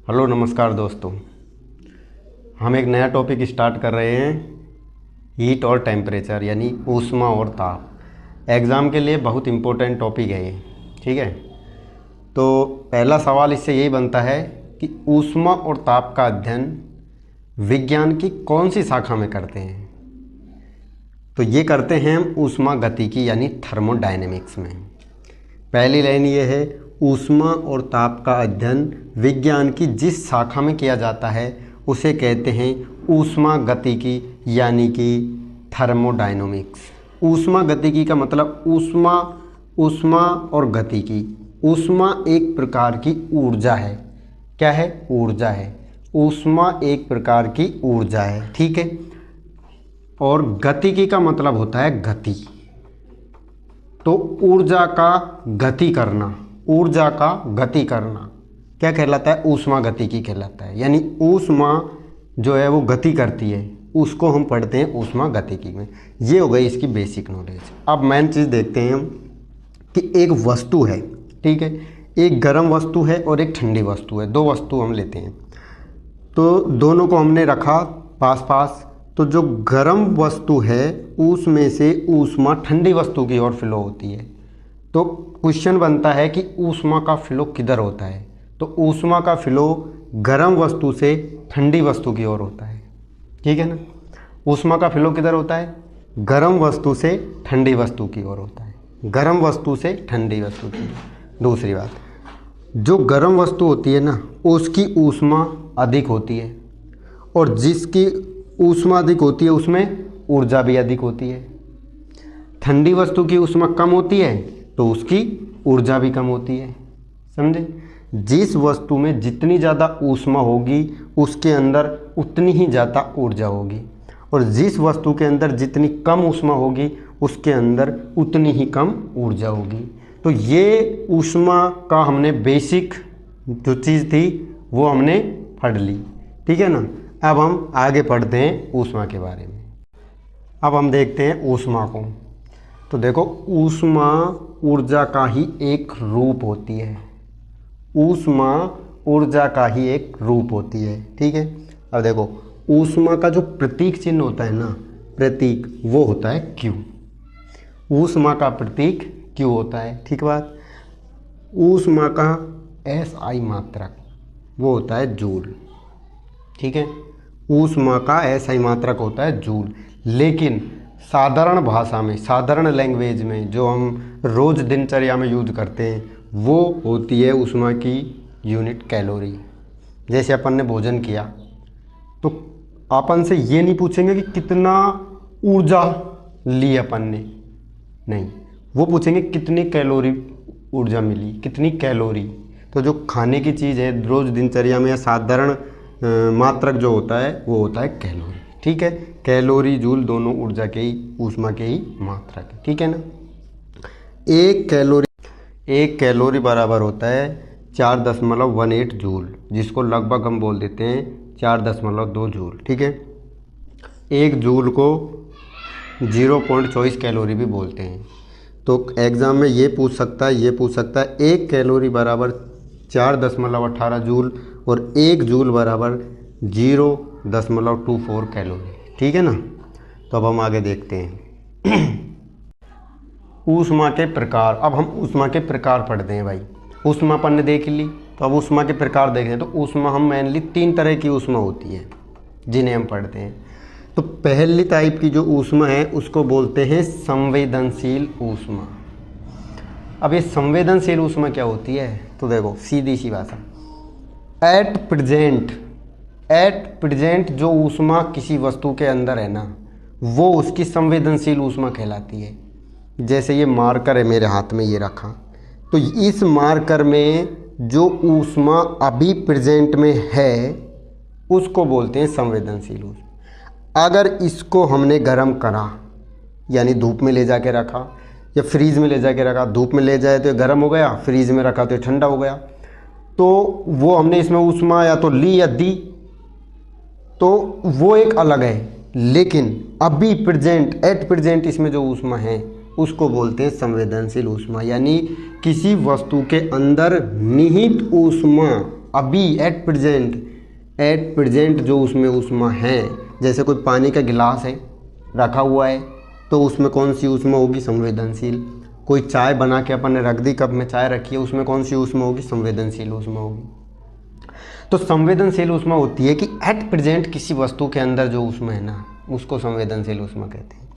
Hello नमस्कार दोस्तों। हम एक नया टॉपिक स्टार्ट कर रहे हैं, हीट और टेम्परेचर यानी ऊष्मा और ताप। एग्ज़ाम के लिए बहुत इम्पोर्टेंट टॉपिक है ये, ठीक है। तो पहला सवाल इससे यही बनता है कि ऊष्मा और ताप का अध्ययन विज्ञान की कौन सी शाखा में करते हैं। तो ये करते हैं हम ऊष्मा गतिकी यानी थर्मोडायनेमिक्स में। पहली लाइन ये है, ऊष्मा और ताप का अध्ययन विज्ञान की जिस शाखा में किया जाता है उसे कहते हैं ऊष्मा गतिकी यानी कि थर्मोडायनेमिक्स। ऊष्मा गतिकी का मतलब ऊष्मा और गतिकी। ऊष्मा एक प्रकार की ऊर्जा है। क्या है? ऊर्जा है। ऊष्मा एक प्रकार की ऊर्जा है, ठीक है। और गतिकी का मतलब होता है गति। तो ऊर्जा का गति करना, ऊर्जा का गति करना क्या कहलाता है? ऊष्मा गतिकी कहलाता है। यानी ऊष्मा जो है वो गति करती है, उसको हम पढ़ते हैं ऊष्मा गतिकी में। ये हो गई इसकी बेसिक नॉलेज। अब मेन चीज़ देखते हैं हम कि एक वस्तु है, ठीक है। एक गर्म वस्तु है और एक ठंडी वस्तु है। दो वस्तु हम लेते हैं, तो दोनों को हमने रखा पास पास। तो जो गर्म वस्तु है उसमें से ऊष्मा ठंडी वस्तु की ओर फ्लो होती है। तो क्वेश्चन बनता है कि ऊष्मा का फ्लो किधर होता है? तो ऊष्मा का फ्लो गर्म वस्तु से ठंडी वस्तु की ओर होता है, ठीक है ना। ऊष्मा का फ्लो किधर होता है? गर्म वस्तु से ठंडी वस्तु की ओर होता है। गर्म वस्तु से ठंडी वस्तु की। दूसरी बात, जो गर्म वस्तु होती है ना उसकी ऊष्मा अधिक होती है, और जिसकी ऊष्मा अधिक होती है उसमें ऊर्जा भी अधिक होती है। ठंडी वस्तु की ऊष्मा कम होती है तो उसकी ऊर्जा भी कम होती है, समझे। जिस वस्तु में जितनी ज़्यादा ऊष्मा होगी उसके अंदर उतनी ही ज़्यादा ऊर्जा होगी, और जिस वस्तु के अंदर जितनी कम ऊष्मा होगी उसके अंदर उतनी ही कम ऊर्जा होगी। तो ये ऊष्मा का हमने बेसिक जो चीज़ थी वो हमने पढ़ ली, ठीक है ना। अब हम आगे पढ़ते हैं ऊष्मा के बारे में। अब हम देखते हैं ऊष्मा को। तो देखो, ऊष्मा ऊर्जा का ही एक रूप होती है। ऊष्मा ऊर्जा का ही एक रूप होती है, ठीक है। अब देखो, ऊष्मा का जो प्रतीक चिन्ह होता है ना, प्रतीक, वो होता है क्यू। ऊष्मा का प्रतीक क्यू होता है, ठीक बात। ऊष्मा का SI मात्रक वो होता है जूल, ठीक है। ऊष्मा का SI मात्रक होता है जूल। लेकिन साधारण भाषा में, साधारण लैंग्वेज में जो हम रोज़ दिनचर्या में यूज करते हैं वो होती है ऊष्मा की यूनिट कैलोरी। जैसे अपन ने भोजन किया तो अपन से ये नहीं पूछेंगे कि कितना ऊर्जा ली अपन ने, नहीं, वो पूछेंगे कितनी कैलोरी ऊर्जा मिली, कितनी कैलोरी। तो जो खाने की चीज़ है रोज़ दिनचर्या में या साधारण मात्रक जो होता है वो होता है कैलोरी, ठीक है। कैलोरी जूल दोनों ऊर्जा के ही, ऊष्मा के ही मात्रक है, ठीक है ना। एक कैलोरी बराबर होता है 4.18 जूल, जिसको लगभग हम बोल देते हैं 4.2 जूल, ठीक है। एक जूल को 0.24 कैलोरी भी बोलते हैं। तो एग्ज़ाम में ये पूछ सकता है, ये पूछ सकता है, एक कैलोरी बराबर 4.18 जूल और एक जूल बराबर 0.24 कैलोरी, ठीक है ना। तो अब हम आगे देखते हैं ऊष्मा के प्रकार। अब हम ऊष्मा के प्रकार पढ़ते हैं भाई। ऊष्मा अपन ने देख ली, तो अब ऊष्मा के प्रकार देख रहे हैं। तो ऊष्मा हम मेनली 3 तरह की ऊष्मा होती है जिन्हें हम पढ़ते हैं। तो पहली टाइप की जो ऊष्मा है उसको बोलते हैं संवेदनशील ऊष्मा। अब ये संवेदनशील ऊष्मा क्या होती है? तो देखो, सीधी सी भाषा, एट प्रेजेंट जो ऊष्मा किसी वस्तु के अंदर है ना वो उसकी संवेदनशील ऊष्मा कहलाती है। जैसे ये मार्कर है मेरे हाथ में, ये रखा, तो इस मार्कर में जो ऊष्मा अभी प्रेजेंट में है उसको बोलते हैं संवेदनशील ऊष्मा। अगर इसको हमने गर्म करा, यानी धूप में ले जाके रखा या फ्रीज में ले जाके रखा, धूप में ले जाए तो ये गर्म हो गया, फ्रीज में रखा तो ये ठंडा हो गया, तो वो हमने इसमें ऊष्मा या तो ली या दी, तो वो एक अलग है। लेकिन अभी एट प्रेजेंट इसमें जो ऊष्मा है उसको बोलते हैं संवेदनशील ऊष्मा। यानी किसी वस्तु के अंदर निहित ऊष्मा अभी एट प्रेजेंट जो उसमें ऊष्मा है, जैसे कोई पानी का गिलास है रखा हुआ है तो उसमें कौन सी ऊष्मा होगी, संवेदनशील। कोई चाय बना के अपन ने रख दी, कप में चाय रखी है, उसमें कौन सी ऊष्मा होगी, संवेदनशील ऊष्मा होगी। तो संवेदनशील ऊष्मा होती है कि एट प्रेजेंट किसी वस्तु के अंदर जो ऊष्मा है ना, उसको संवेदनशील ऊष्मा कहते हैं।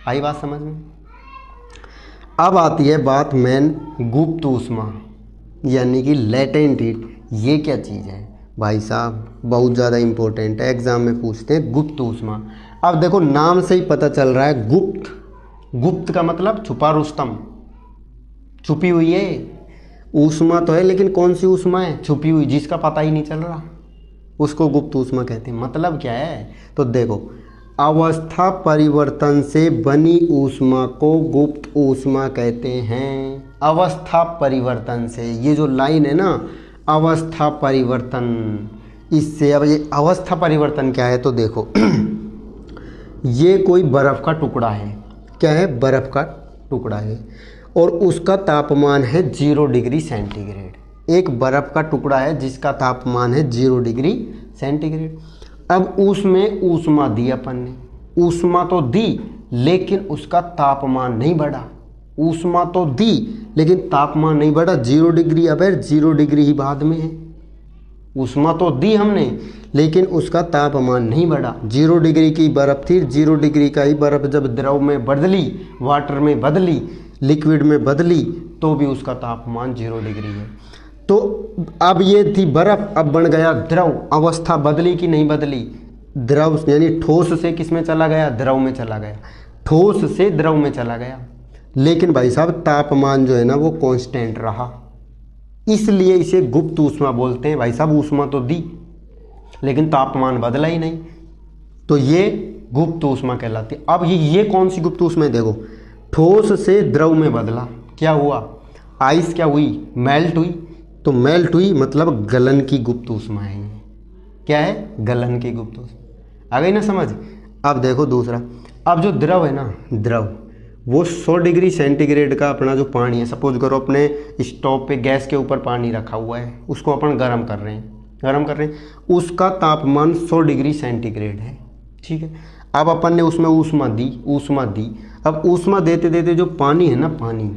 आई बात समझ में। अब आती है बात मेन गुप्त ऊष्मा यानी कि लेटेंट हीट। ये क्या चीज़ है भाई साहब, बहुत ज़्यादा इंपॉर्टेंट है, एग्जाम में पूछते हैं गुप्त ऊष्मा। अब देखो नाम से ही पता चल रहा है गुप्त, गुप्त का मतलब छुपा रुस्तम, छुपी हुई है ऊष्मा तो है, लेकिन कौन सी ऊष्मा है, छुपी हुई, जिसका पता ही नहीं चल रहा, उसको गुप्त ऊष्मा कहते हैं। मतलब क्या है, तो देखो अवस्था परिवर्तन से बनी ऊष्मा को गुप्त ऊष्मा कहते हैं। अवस्था परिवर्तन से, ये जो लाइन है ना, अवस्था परिवर्तन, इससे अब ये अवस्था परिवर्तन क्या है, तो देखो ये कोई बर्फ़ का टुकड़ा है, क्या है, बर्फ़ का टुकड़ा है और उसका तापमान है 0 डिग्री सेंटीग्रेड। एक बर्फ़ का टुकड़ा है जिसका तापमान है 0 डिग्री सेंटीग्रेड। अब उसमें ऊष्मा दी अपन ने, ऊष्मा तो दी लेकिन उसका तापमान नहीं बढ़ा, ऊष्मा तो दी लेकिन तापमान नहीं बढ़ा। 0 डिग्री, अब 0 डिग्री ही बाद में है, ऊष्मा तो दी हमने लेकिन उसका तापमान नहीं बढ़ा। 0 डिग्री की बर्फ़ थी, 0 डिग्री का ही बर्फ़ जब द्रव में बदली, वाटर में बदली, लिक्विड में बदली, तो भी उसका तापमान 0 डिग्री है। तो अब ये थी बर्फ़, अब बन गया द्रव, अवस्था बदली कि नहीं बदली, द्रव यानी ठोस से किस में चला गया, द्रव में चला गया, ठोस से द्रव में चला गया। लेकिन भाई साहब तापमान जो है ना वो कांस्टेंट रहा, इसलिए इसे गुप्त ऊष्मा बोलते हैं। भाई साहब ऊष्मा तो दी लेकिन तापमान बदला ही नहीं, तो ये गुप्त ऊष्मा कहलाती है। अब ये कौन सी गुप्त ऊष्मा है, देखो ठोस से द्रव में बदला, क्या हुआ, आइस क्या हुई, मेल्ट हुई, तो मेल्ट हुई मतलब गलन की गुप्त ऊष्मा है। क्या है, गलन की गुप्त ऊष्मा। आ गई ना समझ। अब देखो दूसरा, अब जो द्रव है ना, द्रव वो 100 डिग्री सेंटीग्रेड का अपना जो पानी है, सपोज करो अपने स्टोव पे गैस के ऊपर पानी रखा हुआ है, उसको अपन गर्म कर रहे हैं, उसका तापमान 100 डिग्री सेंटीग्रेड है, ठीक है। अब अपन ने उसमें ऊष्मा दी, अब ऊष्मा देते देते जो पानी है ना, पानी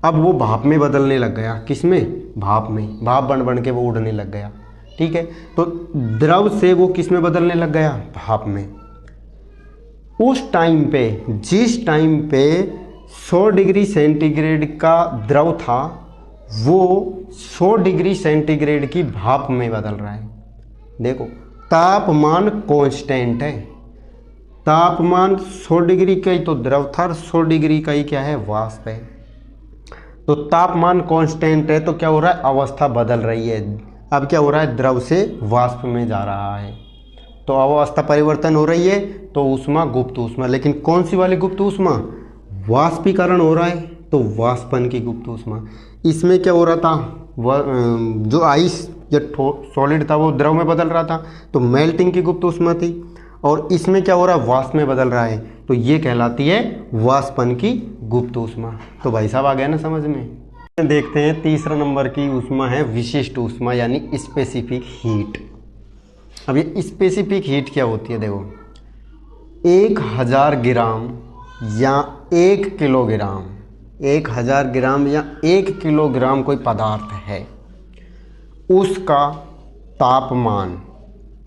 अब वो भाप में बदलने लग गया, किस में, भाप में, भाप बन के वो उड़ने लग गया, ठीक है। तो द्रव से वो किस में बदलने लग गया, भाप में। उस टाइम पे, जिस टाइम पे 100 डिग्री सेंटीग्रेड का द्रव था, वो 100 डिग्री सेंटीग्रेड की भाप में बदल रहा है। देखो तापमान कांस्टेंट है, तापमान 100 डिग्री का ही तो द्रव था, 100 डिग्री का ही क्या है, वाष्प है। तो तापमान कांस्टेंट है तो क्या हो रहा है, अवस्था बदल रही है। अब क्या हो रहा है, द्रव से वाष्प में जा रहा है, तो अवस्था परिवर्तन हो रही है, तो ऊष्मा गुप्त ऊष्मा। लेकिन कौन सी वाली गुप्त ऊष्मा, वाष्पीकरण हो रहा है तो वाष्पन की गुप्त ऊष्मा। इसमें क्या हो रहा था, जो आइस या सॉलिड था वो द्रव में बदल रहा था, तो मेल्टिंग की गुप्त ऊष्मा थी। और इसमें क्या हो रहा है, वाष्प में बदल रहा है, तो ये कहलाती है वाष्पन की गुप्त ऊष्मा। तो भाई साहब आ गया ना समझ में। देखते हैं तीसरा नंबर की ऊष्मा है विशिष्ट ऊष्मा यानी स्पेसिफिक हीट। अब ये स्पेसिफिक हीट क्या होती है, देखो 1000 ग्राम या 1 किलोग्राम, 1000 ग्राम या 1 किलोग्राम कोई पदार्थ है, उसका तापमान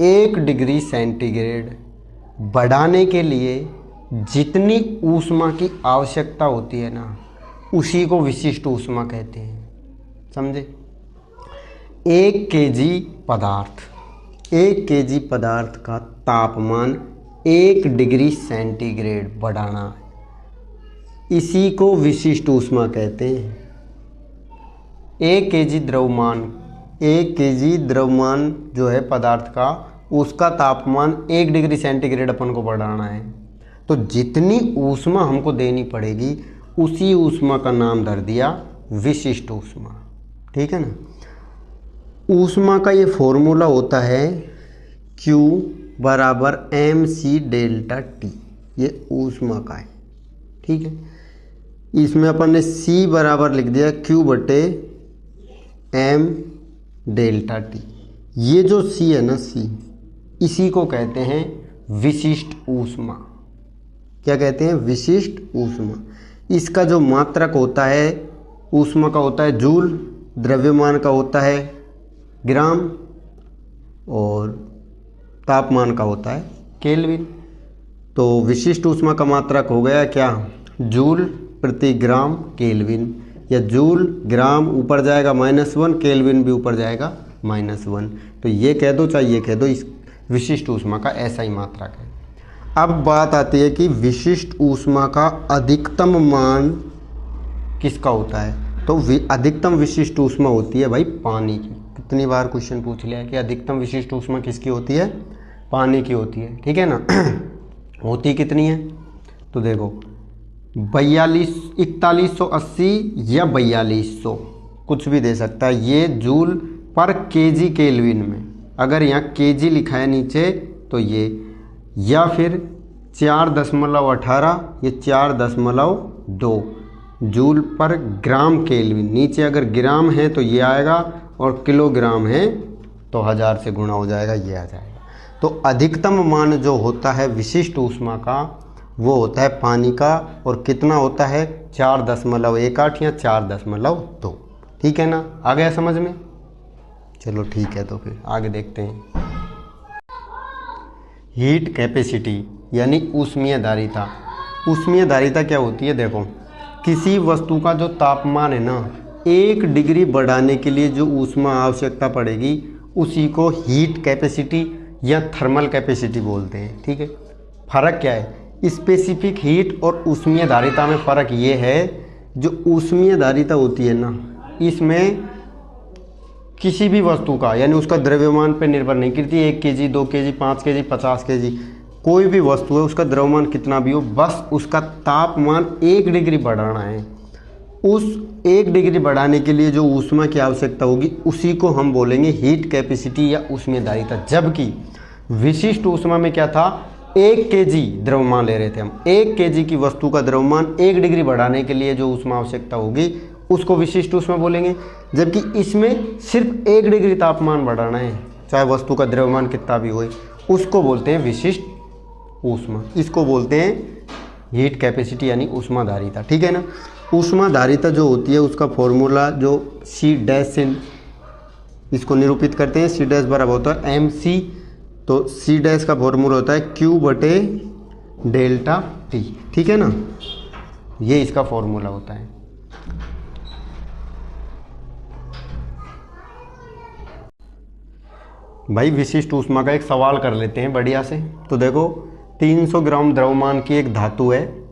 1 डिग्री सेंटीग्रेड बढ़ाने के लिए जितनी ऊष्मा की आवश्यकता होती है ना, उसी को विशिष्ट ऊष्मा कहते हैं, समझे। 1 केजी पदार्थ का तापमान 1 डिग्री सेंटीग्रेड बढ़ाना, इसी को विशिष्ट ऊष्मा कहते हैं। 1 केजी द्रव्यमान जो है पदार्थ का, उसका तापमान 1 डिग्री सेंटीग्रेड अपन को बढ़ाना है, तो जितनी ऊष्मा हमको देनी पड़ेगी उसी ऊष्मा का नाम धर दिया विशिष्ट ऊष्मा, ठीक है ना। ऊष्मा का ये फॉर्मूला होता है Q बराबर mc डेल्टा T, ये ऊष्मा का है, ठीक है। इसमें अपन ने C बराबर लिख दिया Q बटे m डेल्टा T, ये जो सी है ना, सी, इसी को कहते हैं विशिष्ट ऊष्मा। क्या कहते हैं? विशिष्ट ऊष्मा। इसका जो मात्रक होता है ऊष्मा का होता है जूल, द्रव्यमान का होता है ग्राम, और तापमान का होता है केल्विन। तो विशिष्ट ऊष्मा का मात्रक हो गया क्या? जूल प्रति ग्राम केल्विन, या जूल ग्राम ऊपर जाएगा -1, केल्विन भी ऊपर जाएगा -1। तो ये कह दो चाहे ये कह दो, इस विशिष्ट ऊष्मा का ऐसा ही मात्रक है। अब बात आती है कि विशिष्ट ऊष्मा का अधिकतम मान किसका होता है? तो अधिकतम विशिष्ट ऊष्मा होती है भाई पानी की। कितनी बार क्वेश्चन पूछ लिया है कि अधिकतम विशिष्ट ऊष्मा किसकी होती है? पानी की होती है, ठीक है ना। होती कितनी है? तो देखो 4180 या 4200, कुछ भी दे सकता है। ये जूल पर केजी केल्विन में, अगर यहाँ केजी लिखा है नीचे तो ये, या फिर 4.18 या 4.2 जूल पर ग्राम केल्विन। नीचे अगर ग्राम है तो ये आएगा, और किलोग्राम है तो 1000 से गुणा हो जाएगा, ये आ जाएगा। तो अधिकतम मान जो होता है विशिष्ट ऊष्मा का वो होता है पानी का, और कितना होता है? 4.18 या 4.2। ठीक है ना, आ गया समझ में? चलो ठीक है, तो फिर आगे देखते हैं। हीट कैपेसिटी यानी ऊष्मीय धारिता। ऊष्मीय धारिता क्या होती है? देखो, किसी वस्तु का जो तापमान है ना, 1 डिग्री बढ़ाने के लिए जो ऊष्मा आवश्यकता पड़ेगी उसी को हीट कैपेसिटी या थर्मल कैपेसिटी बोलते हैं। ठीक है, फर्क क्या है? स्पेसिफिक हीट और ऊष्मीय धारिता में फ़र्क ये है, जो ऊष्मीय धारिता होती है ना, इसमें किसी भी वस्तु का यानी उसका द्रव्यमान पर निर्भर नहीं करती। 1 केजी, 2 केजी, 5 केजी, 50 केजी, कोई भी वस्तु है उसका द्रव्यमान कितना भी हो, बस उसका तापमान 1 डिग्री बढ़ाना है। उस 1 डिग्री बढ़ाने के लिए जो ऊष्मा की आवश्यकता होगी उसी को हम बोलेंगे हीट कैपेसिटी या ऊष्मीय धारिता। जबकि विशिष्ट ऊष्मा में क्या था? 1 केजी द्रव्यमान ले रहे थे हम। 1 केजी की वस्तु का द्रव्यमान 1 डिग्री बढ़ाने के लिए जो ऊष्मा आवश्यकता होगी उसको विशिष्ट ऊष्मा बोलेंगे। जबकि इसमें सिर्फ 1 डिग्री तापमान बढ़ाना है, चाहे वस्तु का द्रव्यमान कितना भी हो, उसको बोलते हैं विशिष्ट ऊष्मा। इसको बोलते हैं हीट कैपेसिटी यानी ऊष्मा धारिता। ठीक है ना। ऊष्मा धारिता जो होती है उसका फॉर्मूला जो C' से इसको निरूपित करते हैं, C' बराबर होता है mc। तो C' का फॉर्मूला होता है Q/ΔT। ठीक है ना, ये इसका फॉर्मूला होता है। भाई विशिष्ट ऊष्मा का एक सवाल कर लेते हैं बढ़िया से। तो देखो 300 ग्राम द्रव्यमान की एक धातु है,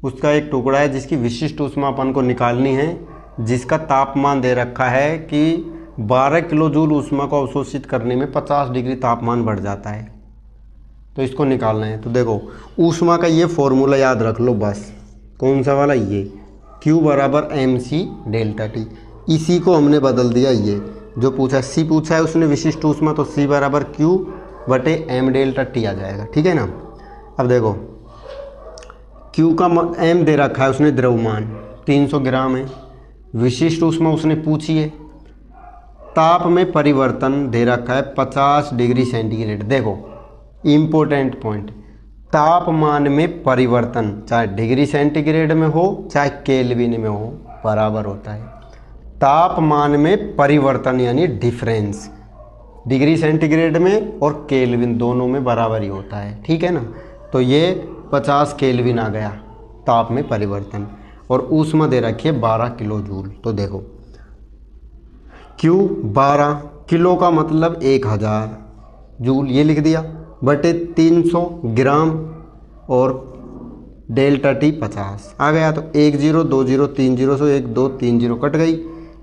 उसका एक टुकड़ा है जिसकी विशिष्ट ऊष्मा अपन को निकालनी है, जिसका तापमान दे रखा है कि 12 किलो जूल ऊष्मा को अवशोषित करने में 50 डिग्री तापमान बढ़ जाता है। तो इसको निकालना है। तो देखो ऊष्मा का ये फॉर्मूला याद रख लो बस। कौन सा वाला? ये Q बराबर mc/ΔT। इसी को हमने बदल दिया, ये जो पूछा C पूछा है उसने विशिष्ट ऊष्मा, तो C बराबर Q/m/ΔT आ जाएगा। ठीक है ना। अब देखो Q का m दे रखा है उसने, द्रव्यमान 300 ग्राम है, विशिष्ट ऊष्मा उसने पूछी है, ताप में परिवर्तन दे रखा है 50 डिग्री सेंटीग्रेड। देखो इम्पोर्टेंट पॉइंट, तापमान में परिवर्तन चाहे डिग्री सेंटीग्रेड में हो चाहे केल्विन में हो बराबर होता है। तापमान में परिवर्तन यानी डिफरेंस डिग्री सेंटीग्रेड में और केल्विन दोनों में बराबर ही होता है। ठीक है ना। तो ये 50 केल्विन आ गया ताप में परिवर्तन, और ऊष्मा दे रखी है 12 किलो जूल। तो देखो Q 12 किलो का मतलब 1000 जूल, ये लिख दिया, बटे 300 ग्राम, और ΔT 50 आ गया। तो 1 0 2 0 3 0 से 1 2 3 0 कट गई।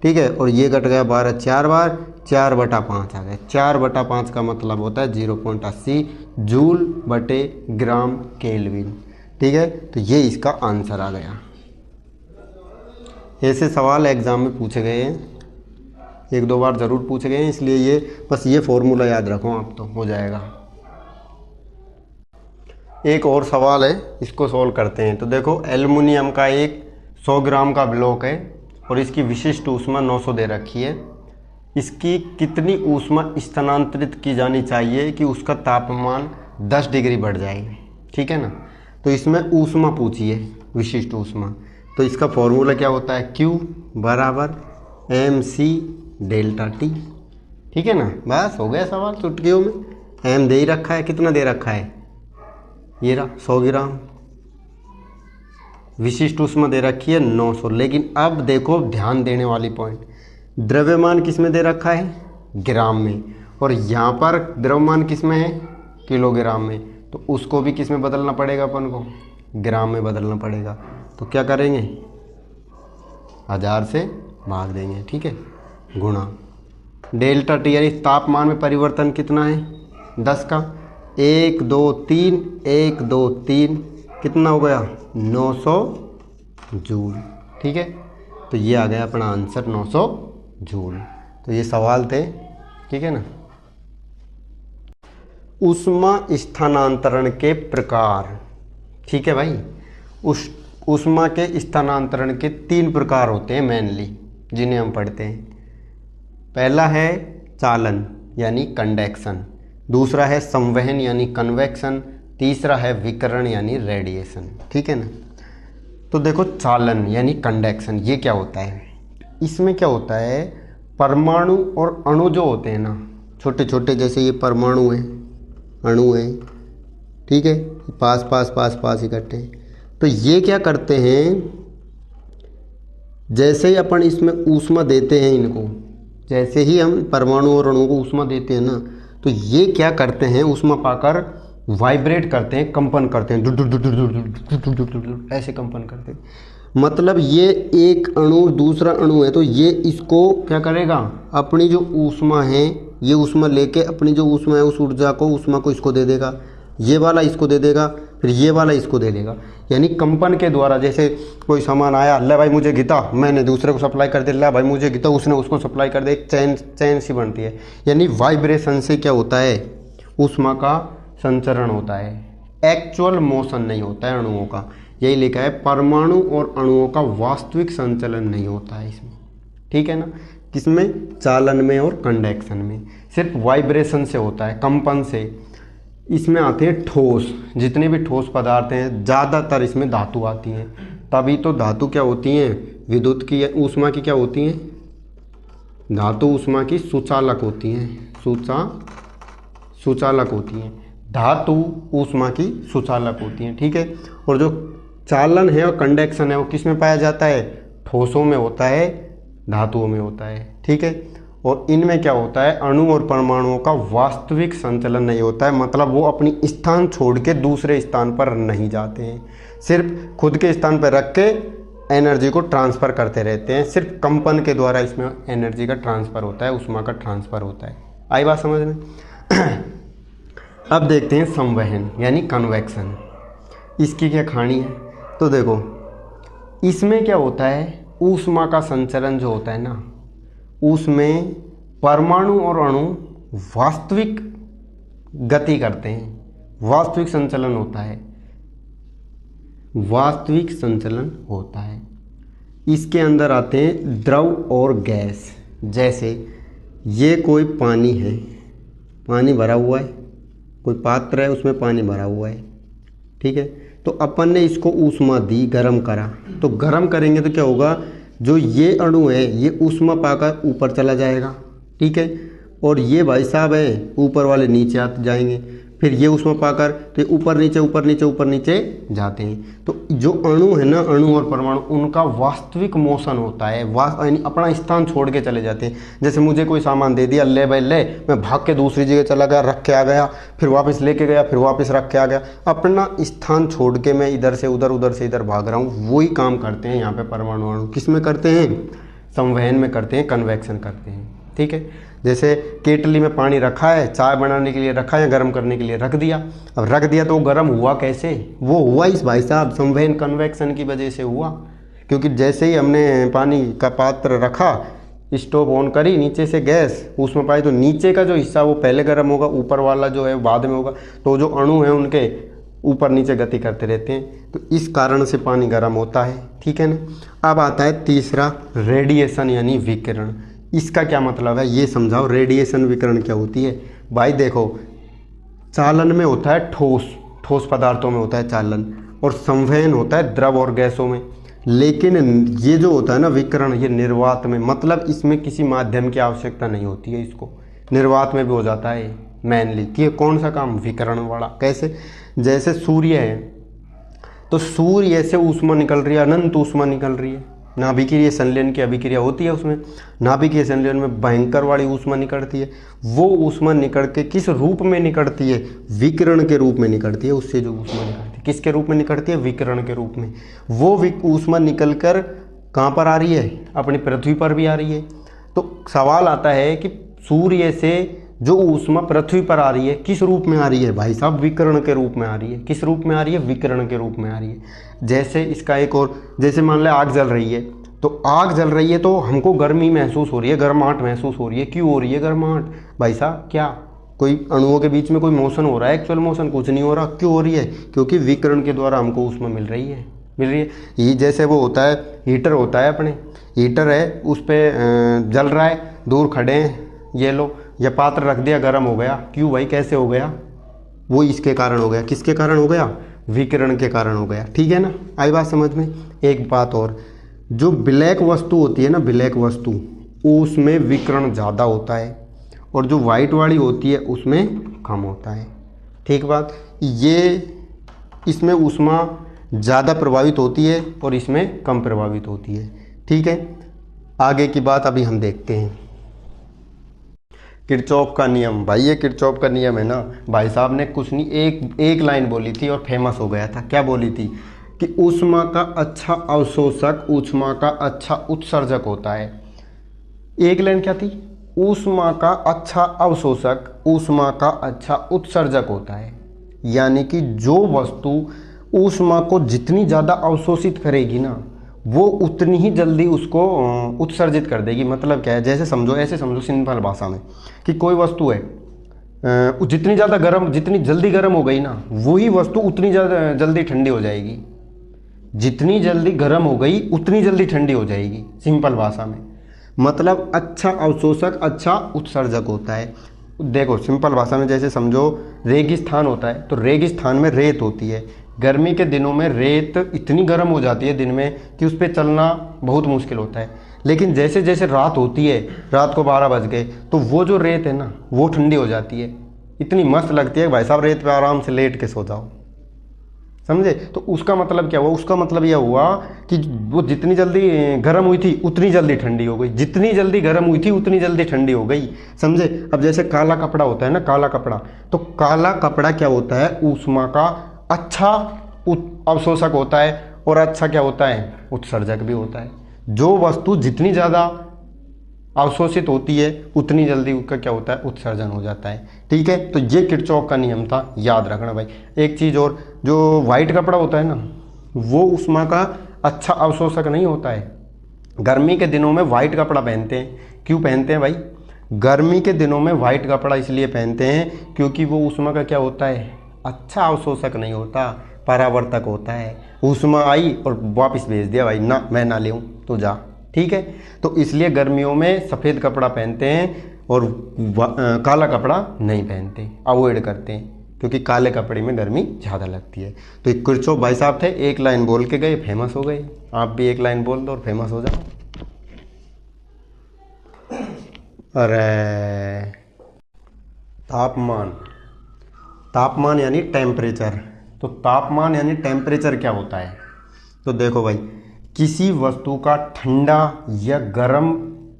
ठीक है, और ये कट गया 12 4 बार, 4/5 आ गया। 4/5 का मतलब होता है 0.80 जूल बटे ग्राम केल्विन। ठीक है, तो ये इसका आंसर आ गया। ऐसे सवाल एग्ज़ाम में पूछे गए हैं, 1-2 बार ज़रूर पूछे गए हैं, इसलिए ये बस ये फॉर्मूला याद रखो आप तो हो जाएगा। एक और सवाल है, इसको सॉल्व करते हैं। तो देखो एल्युमिनियम का एक 100 ग्राम का ब्लॉक है और इसकी विशिष्ट ऊष्मा 900 दे रखी है। इसकी कितनी ऊष्मा स्थानांतरित की जानी चाहिए कि उसका तापमान 10 डिग्री बढ़ जाए, ठीक है ना। तो इसमें ऊष्मा पूछी है, विशिष्ट ऊष्मा। तो इसका फॉर्मूला क्या होता है, Q बराबर mc डेल्टा टी, ठीक है ना। बस हो गया सवाल चुटकियों में। m दे ही रखा है, कितना दे रखा है, ये रहा 100 ग्राम। विशिष्ट ऊष्मा दे रखी है 900। लेकिन अब देखो ध्यान देने वाली पॉइंट, द्रव्यमान किस में दे रखा है, ग्राम में, और यहाँ पर द्रव्यमान किस में है, किलोग्राम में। तो उसको भी किस में बदलना पड़ेगा, अपन को ग्राम में बदलना पड़ेगा। तो क्या करेंगे, 1000 से भाग देंगे, ठीक है, गुणा डेल्टा टी यानी तापमान में परिवर्तन कितना है 10 का 1 2 3 1 2 3 कितना हो गया 900 जूल, ठीक है। तो ये आ गया अपना आंसर 900 जूल। तो ये सवाल थे, ठीक है ना। ऊष्मा स्थानांतरण के प्रकार, ठीक है भाई। ऊष्मा के स्थानांतरण के 3 प्रकार होते हैं मेनली, जिन्हें हम पढ़ते हैं। पहला है चालन यानी कंडक्शन, दूसरा है संवहन यानी कन्वेक्शन, तीसरा है विकिरण यानी रेडिएशन, ठीक है ना। तो देखो चालन यानी कंडक्शन, ये क्या होता है, इसमें क्या होता है, परमाणु और अणु जो होते हैं ना, छोटे छोटे, जैसे ये परमाणु है, अणु है, ठीक है, पास पास पास पास इकट्ठे हैं। तो ये क्या करते हैं, जैसे ही अपन इसमें ऊष्मा देते हैं इनको, जैसे ही हम परमाणु और अणुओं को ऊष्मा देते हैं ना, तो ये क्या करते हैं, ऊष्मा पाकर वाइब्रेट करते हैं, कंपन करते हैं, ऐसे कंपन करते हैं। मतलब ये एक अणु दूसरा अणु है, तो ये इसको क्या करेगा, अपनी जो ऊष्मा है, ये ऊष्मा लेके अपनी जो ऊष्मा है उस ऊर्जा को, ऊष्मा को इसको दे देगा, ये वाला इसको दे देगा, फिर ये वाला इसको दे देगा। यानी कंपन के द्वारा, जैसे कोई सामान आया, ले भाई मुझे गीता, मैंने दूसरे को सप्लाई कर दिया, ले भाई मुझे गीता, उसने उसको सप्लाई कर दिया, एक चैन सी बनती है। यानी वाइब्रेशन से क्या होता है, ऊष्मा का संचरण होता है, एक्चुअल मोशन नहीं होता है अणुओं का। यही लिखा है, परमाणु और अणुओं का वास्तविक संचलन नहीं होता है इसमें, ठीक है ना। किसमें, चालन में और कंडक्शन में सिर्फ वाइब्रेशन से होता है, कंपन से। इसमें आते हैं ठोस, जितने भी ठोस पदार्थ हैं, ज़्यादातर इसमें धातु आती हैं। तभी तो धातु क्या होती हैं, विद्युत की ऊष्मा की क्या होती हैं, धातु ऊष्मा की सुचालक होती हैं, सुचालक होती हैं, धातु ऊष्मा की सुचालक होती हैं, ठीक है। और जो चालन है और कंडक्शन है वो किस में पाया जाता है, ठोसों में होता है, धातुओं में होता है, ठीक है। और इनमें क्या होता है, अणु और परमाणुओं का वास्तविक संचलन नहीं होता है, मतलब वो अपनी स्थान छोड़ के दूसरे स्थान पर नहीं जाते हैं, सिर्फ खुद के स्थान पर रख के एनर्जी को ट्रांसफ़र करते रहते हैं। सिर्फ कंपन के द्वारा इसमें एनर्जी का ट्रांसफ़र होता है, ऊष्मा का ट्रांसफ़र होता है। आई बात समझ में। अब देखते हैं संवहन यानी कन्वेक्शन, इसकी क्या कहानी है। तो देखो इसमें क्या होता है, ऊष्मा का संचरण जो होता है ना, उसमें परमाणु और अणु वास्तविक गति करते हैं, वास्तविक संचलन होता है, वास्तविक संचलन होता है। इसके अंदर आते हैं द्रव और गैस। जैसे ये कोई पानी है, पानी भरा हुआ है, कोई पात्र है उसमें पानी भरा हुआ है, ठीक है। तो अपन ने इसको ऊष्मा दी, गरम करा, तो गरम करेंगे तो क्या होगा, जो ये अणु है ये ऊष्मा पाकर ऊपर चला जाएगा, ठीक है। और ये भाई साहब है ऊपर वाले नीचे आते जाएंगे, फिर ये ऊष्मा पाकर तो ऊपर नीचे ऊपर नीचे ऊपर नीचे जाते हैं। तो जो अणु है ना, अणु और परमाणु, उनका वास्तविक मोशन होता है, यानी अपना स्थान छोड़ के चले जाते हैं। जैसे मुझे कोई सामान दे दिया, ले भाई ले, मैं भाग के दूसरी जगह चला गया, रख के आ गया, फिर वापस लेके गया, फिर वापस रख के आ गया, अपना स्थान छोड़ के मैं इधर से उधर उधर से इधर भाग रहा हूँ। वही काम करते हैं यहाँ पे परमाणु अणु। किस में करते हैं, संवहन में करते हैं, कन्वेक्शन करते हैं, ठीक है। जैसे केटली में पानी रखा है, चाय बनाने के लिए रखा है, गर्म करने के लिए रख दिया। अब रख दिया तो वो गर्म हुआ कैसे, वो हुआ इस भाई साहब संवहन कन्वेक्शन की वजह से हुआ। क्योंकि जैसे ही हमने पानी का पात्र रखा, स्टोव ऑन करी, नीचे से गैस उसमें पाई, तो नीचे का जो हिस्सा वो पहले गर्म होगा, ऊपर वाला जो है बाद में होगा। तो जो अणु है उनके ऊपर नीचे गति करते रहते हैं, तो इस कारण से पानी गर्म होता है, ठीक है ना। अब आता है तीसरा, रेडिएशन यानी विकिरण। इसका क्या मतलब है ये समझाओ। रेडिएशन विकिरण क्या होती है भाई? देखो, चालन में होता है ठोस, ठोस पदार्थों में होता है चालन, और संवहन होता है द्रव और गैसों में। लेकिन ये जो होता है ना विकिरण, ये निर्वात में, मतलब इसमें किसी माध्यम की आवश्यकता नहीं होती है, इसको निर्वात में भी हो जाता है मेनली। कि ये कौन सा काम? विकिरण वाला। कैसे? जैसे सूर्य है, तो सूर्य से ऊष्मा निकल रही है, अनंत ऊष्मा निकल रही है। नाभिकीय संलयन की अभिक्रिया होती है उसमें, नाभिकीय संलयन में भयंकर वाली ऊष्मा निकलती है। वो ऊष्मा निकल के किस रूप में निकलती है? विकिरण के रूप में निकलती है। उससे जो ऊष्मा निकलती है किसके रूप में निकलती है? विकिरण के रूप में। वो ऊष्मा निकल कर कहाँ पर आ रही है? अपनी पृथ्वी पर भी आ रही है। तो सवाल आता है कि सूर्य से जो ऊष्मा पृथ्वी पर आ रही है किस रूप में आ रही है भाई साहब? विकिरण के रूप में आ रही है। किस रूप में आ रही है? विकिरण के रूप में आ रही है। जैसे इसका एक और, जैसे मान लें आग जल रही है, तो आग जल रही है तो हमको गर्मी महसूस हो रही है, गर्माहट महसूस हो रही है। क्यों हो रही है गर्माहट भाई साहब? क्या कोई अणुओं के बीच में कोई मोशन हो रहा है? एक्चुअल मोशन कुछ नहीं हो रहा। क्यों हो रही है? क्योंकि विकिरण के द्वारा हमको ऊष्मा मिल रही है। ये जैसे वो होता है, हीटर होता है, अपने हीटर है, उस पर जल रहा है, दूर खड़े हैं, ये लो, या पात्र रख दिया, गर्म हो गया। क्यों भाई? कैसे हो गया? वो इसके कारण हो गया। किसके कारण हो गया? विकिरण के कारण हो गया। ठीक है ना? आई बात समझ में? एक बात और, जो ब्लैक वस्तु होती है ना, ब्लैक वस्तु, उसमें विकिरण ज़्यादा होता है, और जो वाइट वाली होती है उसमें कम होता है। ठीक बात? ये इसमें ऊष्मा ज़्यादा प्रभावित होती है और इसमें कम प्रभावित होती है। ठीक है, आगे की बात अभी हम देखते हैं। किरचॉफ का नियम। भाई ये किरचॉफ का नियम है ना, भाई साहब ने कुछ नहीं, एक लाइन बोली थी और फेमस हो गया था। क्या बोली थी? कि ऊष्मा का अच्छा अवशोषक ऊष्मा का अच्छा उत्सर्जक होता है। एक लाइन क्या थी? ऊष्मा का अच्छा अवशोषक ऊष्मा का अच्छा उत्सर्जक होता है। यानी कि जो वस्तु ऊष्मा को जितनी ज़्यादा अवशोषित करेगी ना, वो उतनी ही जल्दी उसको उत्सर्जित कर देगी। मतलब क्या है? जैसे समझो, ऐसे समझो सिंपल भाषा में, कि कोई वस्तु है, जितनी ज़्यादा गर्म, जितनी जल्दी गर्म हो गई ना, वही वस्तु उतनी ज़्यादा जल्दी ठंडी हो जाएगी। जितनी जल्दी गर्म हो गई उतनी जल्दी ठंडी हो जाएगी, सिंपल भाषा में। मतलब अच्छा अवशोषक अच्छा उत्सर्जक होता है। देखो सिंपल भाषा में जैसे समझो, रेगिस्तान होता है, तो रेगिस्तान में रेत होती है। गर्मी के दिनों में रेत इतनी गर्म हो जाती है दिन में कि उस पर चलना बहुत मुश्किल होता है। लेकिन जैसे जैसे रात होती है, रात को 12 बज गए, तो वो जो रेत है ना, वो ठंडी हो जाती है। इतनी मस्त लगती है भाई साहब, रेत पे आराम से लेट के सो जाओ। समझे? तो उसका मतलब क्या हुआ? उसका मतलब यह हुआ कि वो जितनी जल्दी गर्म हुई थी उतनी जल्दी ठंडी हो गई, जितनी जल्दी गर्म हुई थी उतनी जल्दी ठंडी हो गई। समझे? अब जैसे काला कपड़ा होता है ना, काला कपड़ा, तो काला कपड़ा क्या होता है? ऊष्मा का अच्छा अवशोषक होता है, और अच्छा क्या होता है? उत्सर्जक भी होता है। जो वस्तु जितनी ज़्यादा अवशोषित होती है उतनी जल्दी उसका क्या होता है? उत्सर्जन हो जाता है। ठीक है, तो ये किरचॉफ का नियम था, याद रखना भाई। एक चीज़ और, जो वाइट कपड़ा होता है ना, वो ऊष्मा का अच्छा अवशोषक नहीं होता है। गर्मी के दिनों में वाइट कपड़ा पहनते हैं। क्यों पहनते हैं भाई? गर्मी के दिनों में वाइट कपड़ा इसलिए पहनते हैं क्योंकि वो ऊष्मा का क्या होता है? अच्छा अवशोषक नहीं होता, परावर्तक होता है। ऊष्मा आई और वापस भेज दिया, भाई ना मैं ना लेऊँ तो जा। ठीक है, तो इसलिए गर्मियों में सफ़ेद कपड़ा पहनते हैं और काला कपड़ा नहीं पहनते, अवॉइड करते हैं, क्योंकि काले कपड़े में गर्मी ज़्यादा लगती है। तो एक किरचॉफ भाई साहब थे, एक लाइन बोल के गए, फेमस हो गए। आप भी एक लाइन बोल दो और फेमस हो जाओ। अरे तापमान, तापमान यानी टेम्परेचर। तो तापमान यानी टेम्परेचर क्या होता है? तो देखो भाई, किसी वस्तु का ठंडा या गर्म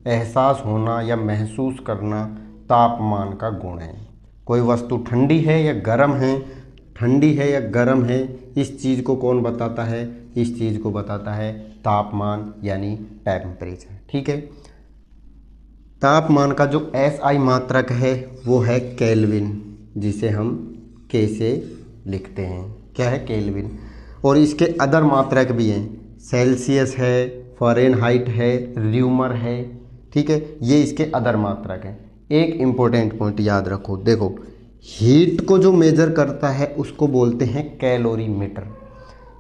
एहसास होना या महसूस करना तापमान का गुण है। कोई वस्तु ठंडी है या गर्म है, ठंडी है या गर्म है, इस चीज़ को कौन बताता है? इस चीज़ को बताता है तापमान यानी टेम्परेचर। ठीक है, तापमान का जो SI मात्रक है वो है केल्विन, जिसे हम K से लिखते हैं। क्या है? केल्विन। और इसके अदर मात्रक भी हैं, सेल्सियस है, फ़ारेनहाइट है, र्यूमर है। ठीक है, ये इसके अदर मात्रक हैं। एक इम्पोर्टेंट पॉइंट याद रखो, देखो हीट को जो मेजर करता है उसको बोलते हैं कैलोरीमीटर।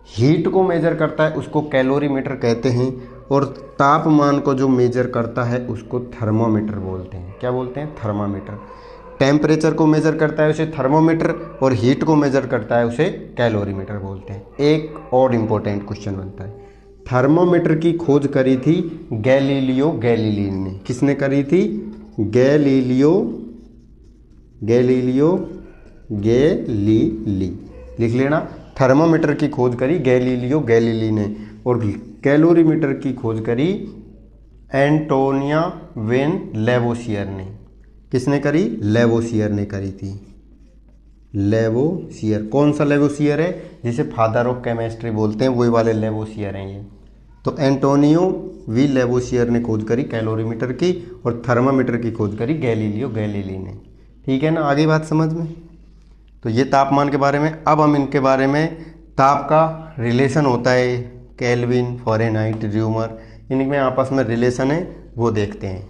हीट को मेजर करता है उसको कैलोरीमीटर कहते हैं, और तापमान को जो मेजर करता है उसको थर्मामीटर बोलते हैं। क्या बोलते हैं? थर्मामीटर। टेम्परेचर को मेजर करता है उसे थर्मामीटर, और हीट को मेजर करता है उसे कैलोरीमीटर बोलते हैं। एक और इम्पोर्टेंट क्वेश्चन बनता है, थर्मामीटर की खोज करी थी गैलीलियो गैलीली ने। किसने करी थी? Galileo Galilei. लिख लेना, थर्मामीटर की खोज करी गैलीलियो गैलीली ने, और कैलोरीमीटर की खोज करी एंटोनिया वेन लेवोसियर ने। किसने करी? लेवोसियर ने करी थी। लेवोसियर। कौन सा लेवोसियर है? जिसे फादर ऑफ केमिस्ट्री बोलते हैं, वही वाले लेवोसियर हैं ये। तो एंटोनियो वी लेवोसियर ने खोज करी कैलोरीमीटर की, और थर्मामीटर की खोज करी गैलीलियो गैलीली ने। ठीक है ना? आगे बात समझ में? तो ये तापमान के बारे में। अब हम इनके बारे में, ताप का रिलेशन होता है केल्विन, फ़ारेनहाइट, र्यूमर, इनमें आपस में रिलेशन है, वो देखते हैं।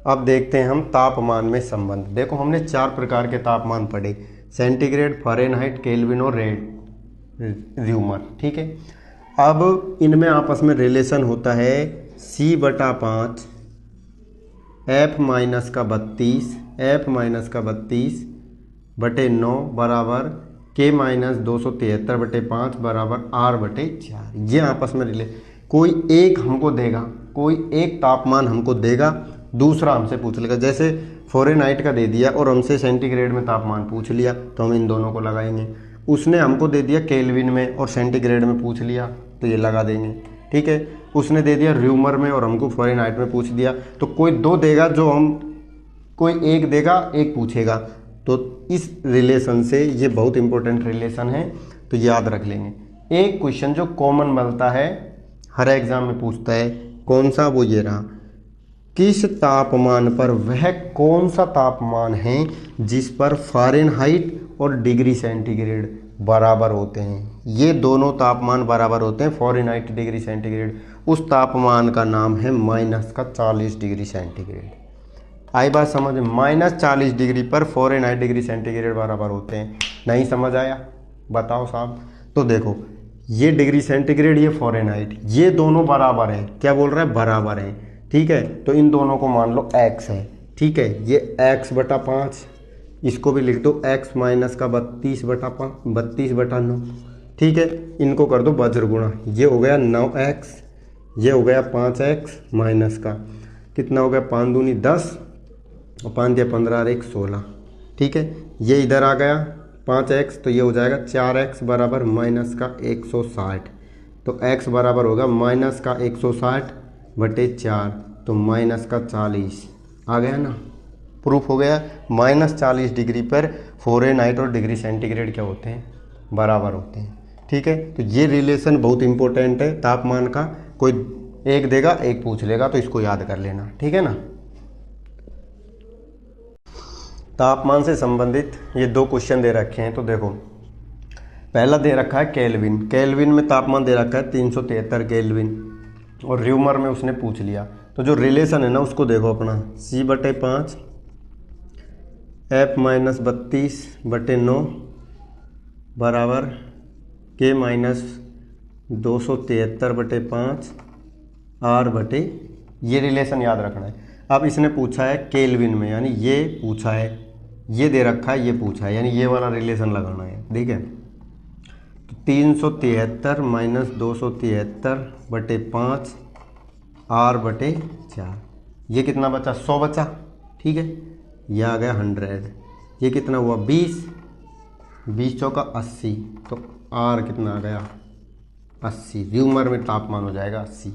अब देखते हैं हम तापमान में संबंध। देखो हमने 4 प्रकार के तापमान पढ़े, सेंटीग्रेड, फ़ारेनहाइट, केल्विन और र्यूमर। ठीक है, अब इनमें आपस में रिलेशन होता है C/5 F-32 बराबर K-273/5 बराबर R/4। ये आपस में रिले, कोई एक हमको देगा, कोई एक तापमान हमको देगा, दूसरा हमसे पूछ लेगा। जैसे फ़ारेनहाइट का दे दिया और हमसे सेंटीग्रेड में तापमान पूछ लिया, तो हम इन दोनों को लगाएंगे। उसने हमको दे दिया केल्विन में और सेंटीग्रेड में पूछ लिया, तो ये लगा देंगे। ठीक है, उसने दे दिया र्यूमर में और हमको फ़ारेनहाइट में पूछ दिया, तो कोई 2 देगा, जो हम, कोई एक देगा, एक पूछेगा। तो इस रिलेशन से, ये बहुत इंपॉर्टेंट रिलेशन है, तो याद रख लेंगे। एक क्वेश्चन जो कॉमन मिलता है, हर एग्जाम में पूछता है, कौन सा? वो ये रहा, किस तापमान पर, वह कौन सा तापमान है जिस पर फ़ारेनहाइट और डिग्री सेंटीग्रेड बराबर होते हैं? ये दोनों तापमान बराबर होते हैं, फ़ारेनहाइट, डिग्री सेंटीग्रेड। उस तापमान का नाम है -40 डिग्री सेंटीग्रेड। आई बात समझ में? -40 डिग्री पर फ़ारेनहाइट, डिग्री सेंटीग्रेड बराबर होते हैं। नहीं समझ आया? बताओ साहब। तो देखो, ये डिग्री सेंटीग्रेड, ये फ़ारेनहाइट, ये दोनों बराबर हैं। क्या बोल रहा है? बराबर हैं। ठीक है, तो इन दोनों को मान लो x है। ठीक है, ये x/5, इसको भी लिख दो x - 32/9। ठीक है, इनको कर दो वज्र गुणा, ये हो गया 9x, ये हो गया 5x माइनस का कितना हो गया, 5 दूनी 10 और 5 या 15 और 1 16। ठीक है, ये इधर आ गया 5x, तो ये हो जाएगा 4x बराबर माइनस का 160। तो x बराबर होगा माइनस का 160/4, तो माइनस का 40 आ गया ना। प्रूफ हो गया, -40 डिग्री पर फ़ारेनहाइट और डिग्री सेंटीग्रेड क्या होते हैं? बराबर होते हैं। ठीक है, तो ये रिलेशन बहुत इंपॉर्टेंट है तापमान का। कोई एक देगा, एक पूछ लेगा, तो इसको याद कर लेना। ठीक है ना। तापमान से संबंधित ये 2 क्वेश्चन दे रखे हैं, तो देखो पहला दे रखा है केल्विन। केल्विन में तापमान दे रखा है 373 केल्विन, और र्यूमर में उसने पूछ लिया। तो जो रिलेशन है ना, उसको देखो अपना, C/5 F-32/9 बराबर K-273/5 R/, ये रिलेशन याद रखना है। अब इसने पूछा है केल्विन में, यानी ये पूछा है, ये दे रखा है, ये पूछा है, यानी ये वाला रिलेशन लगाना है। ठीक है, तो 373 - 273/5 R/4, ये कितना बचा? 100 बचा। ठीक है, यह आ गया 100, ये कितना हुआ? 20 चौका 80, तो R कितना आ गया? 80। र्यूमर में तापमान हो जाएगा 80।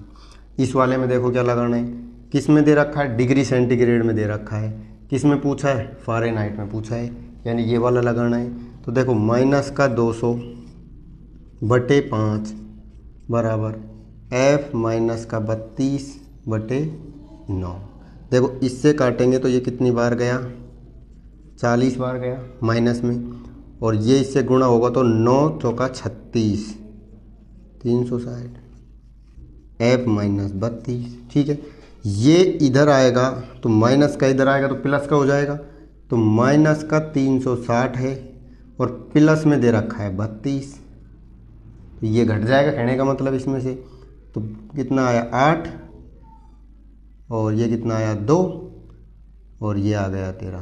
इस वाले में देखो क्या लगाना है, किस में दे रखा है? डिग्री सेंटीग्रेड में दे रखा है। किस में पूछा है? फ़ारेनहाइट में पूछा है, यानी ये वाला लगाना है। तो देखो माइनस का 200/5 बराबर F - 32/9। देखो इससे काटेंगे तो ये कितनी बार गया? 40 बार गया माइनस में, और ये इससे गुणा होगा तो 9 चौका 36, 360 F - 32। ठीक है, ये इधर आएगा तो माइनस का इधर आएगा तो प्लस का हो जाएगा, तो माइनस का 360 है और प्लस में दे रखा है 32, तो ये घट जाएगा, कहने का मतलब इसमें से। तो कितना आया 8, और ये कितना आया 2, और ये आ गया तेरा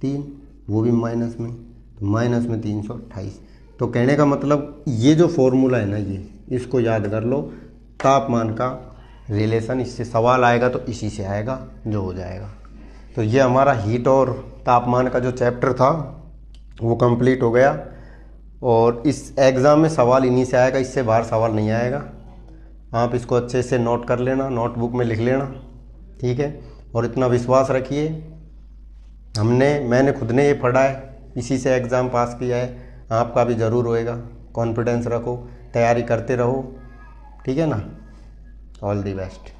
3, वो भी माइनस में, तो माइनस में 328। तो कहने का मतलब ये जो फॉर्मूला है ना, ये इसको याद कर लो, तापमान का रिलेशन, इससे सवाल आएगा तो इसी से आएगा, जो हो जाएगा। तो ये हमारा हीट और तापमान का जो चैप्टर था वो कंप्लीट हो गया, और इस एग्ज़ाम में सवाल इन्हीं से आएगा, इससे बाहर सवाल नहीं आएगा। आप इसको अच्छे से नोट कर लेना, नोटबुक में लिख लेना, ठीक है। और इतना विश्वास रखिए, मैंने खुद ने ये पढ़ा है, इसी से एग्ज़ाम पास किया है, आपका भी ज़रूर होएगा। कॉन्फिडेंस रखो, तैयारी करते रहो, ठीक है ना। All the best.